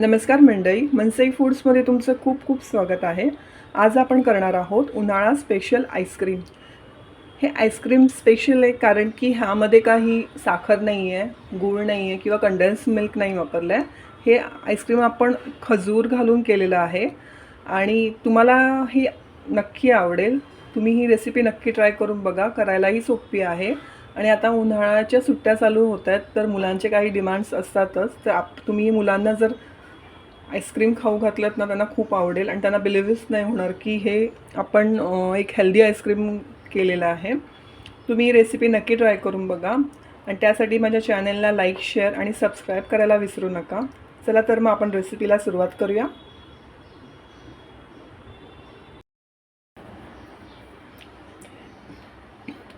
नमस्कार मंडळी, मनसई फूड्समध्ये तुमचं खूप खूप स्वागत आहे. आज आपण करणार आहोत उन्हाळा स्पेशल आईस्क्रीम. हे आईस्क्रीम स्पेशल आहे कारण की ह्यामध्ये काही साखर नाही आहे, गूळ नाही आहे किंवा कंडेन्स मिल्क नाही वापरलं आहे. हे आईस्क्रीम आपण खजूर घालून केलेलं आहे आणि तुम्हाला ही नक्की आवडेल. तुम्ही ही रेसिपी नक्की ट्राय करून बघा. करायलाही सोपी आहे आणि आता उन्हाळ्याच्या सुट्ट्या चालू होत आहेत, तर मुलांचे काही डिमांड्स असतातच. तर तुम्ही मुलांना जर आईस्क्रीम खाऊ घातलं ना, त्यांना खूप आवडेल आणि त्यांना बिलीव्हच नाही होणार की हे आपण एक हेल्दी आईस्क्रीम केलेलं आहे. तुम्ही ही रेसिपी नक्की ट्राय करून बघा आणि त्यासाठी माझ्या चॅनलला लाईक, शेअर आणि सबस्क्राईब करायला विसरू नका. चला तर मग आपण रेसिपीला सुरुवात करूया.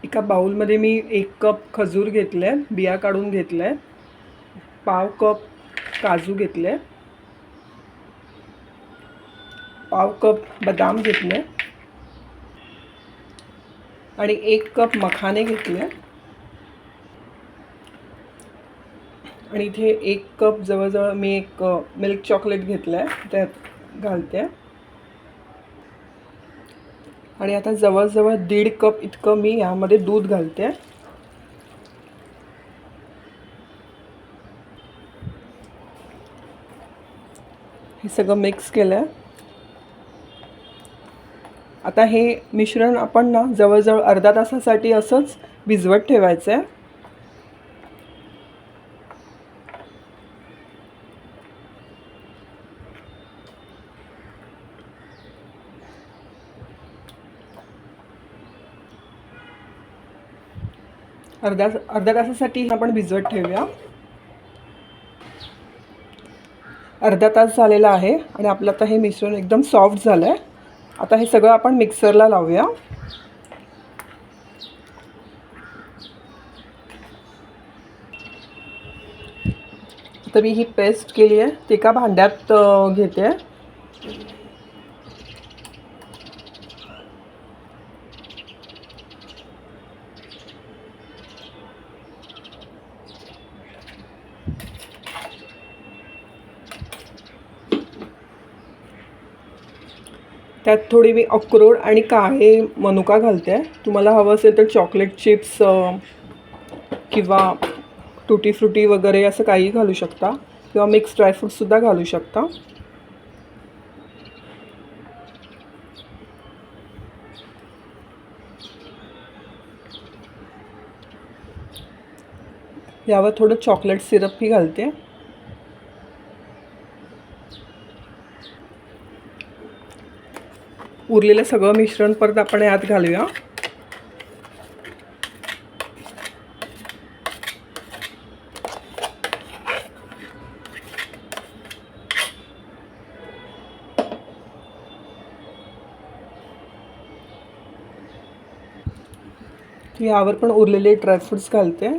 एका बाउलमध्ये मी 1 कप खजूर घेतले, बिया काढून घेतले, पाव कप काजू घेतले, पाव कप बदाम घेतले आणि 1 कप मखाने घेतले आणि इथे 1 कप जवळजवळ मी एक मिल्क चॉकलेट घेतलं आहे, त्यात घालते आणि आता जवळजवळ 1.5 कप इतकं मी यामध्ये दूध घालते. हे सगळं मिक्स केलं आहे. आता हे मिश्रण आपण ना जवळजवळ अर्धा तासासाठी असंच भिजवत ठेवायचं आहे. अर्ध्या तासासाठी आपण भिजवत ठेवूया. अर्धा तास झालेला आहे आणि आपलं आता हे मिश्रण एकदम सॉफ्ट झालं आहे. आता हे सगळं आपण मिक्सरला लावूया. आता मी ही पेस्ट केली आहे ती एका भांड्यात घेते. त्यात थोडी मी अक्रोड आणि काळे मनुका घालते. तुम्हाला हवं असेल तर चॉकलेट चिप्स किंवा टुटी फ्रुटी वगैरे असं काही घालू शकता किंवा मिक्स ड्रायफ्रूटसुद्धा घालू शकता. यावर थोडं चॉकलेट सिरपही घालते. उरलेलं सगळं मिश्रण परत आपण यात घालूया. यावर पण उरलेले ड्रायफ्रूट्स घालते.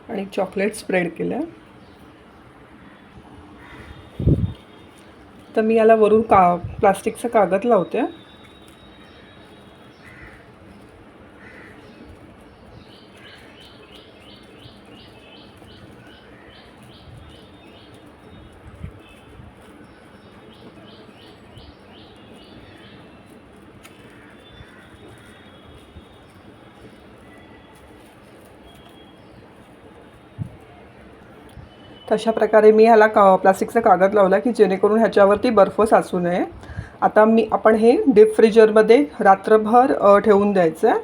आणि चॉकलेट स्प्रेड केलं. तर मी याला वरून प्लास्टिकचा कागद लावते. तशा प्रकारे मी ह्याला प्लास्टिकचा कागद लावला की जेणेकरून ह्याच्यावरती बर्फ साचू नये. आता आपण हे डीप फ्रीजरमध्ये रात्रभर ठेवून द्यायचं आहे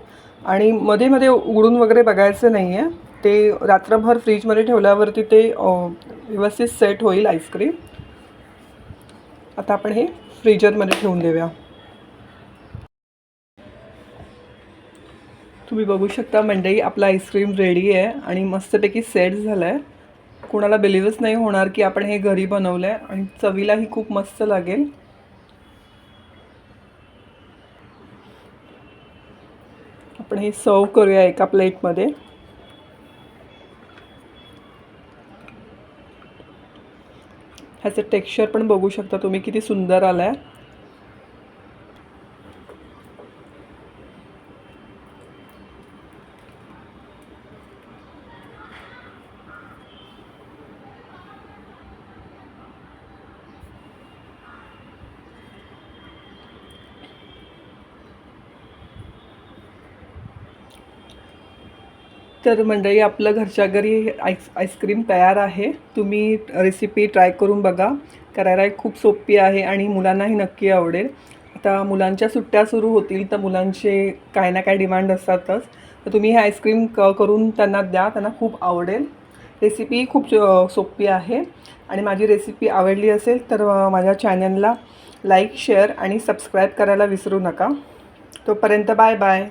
आणि मध्ये मध्ये उघडून वगैरे बघायचं नाही आहे. ते रात्रभर फ्रीजमध्ये ठेवल्यावरती ते व्यवस्थित सेट होईल आईस्क्रीम. आता आपण हे फ्रीजरमध्ये ठेवून देऊया. तुम्ही बघू शकता मंडळी, आपला आईस्क्रीम रेडी आहे आणि मस्तपैकी सेट झाला आहे. कोणाला बिलीव्हच नाही होणार की आपण हे घरी बनवलं आहे आणि चवीलाही खूप मस्त लागेल. आपण हे सर्व करूया एका प्लेटमध्ये. ह्याचं टेक्स्चर पण बघू शकता तुम्ही किती सुंदर आलं आहे. तर मंडळी, आपलं घरच्या घरी आईस्क्रीम तयार आहे. तुम्ही रेसिपी ट्राय करून बघा. करायला खूप सोपी आहे आणि मुलांनाही नक्की आवडेल. आता मुलांच्या सुट्ट्या सुरू होतील तर मुलांचे काय ना काय डिमांड असतातच. तर तुम्ही हे आईस्क्रीम करून त्यांना द्या, त्यांना खूप आवडेल. रेसिपी खूप सोपी आहे आणि माझी रेसिपी आवडली असेल तर माझ्या चॅनलला लाईक, शेअर आणि सबस्क्राईब करायला विसरू नका. तोपर्यंत बाय बाय.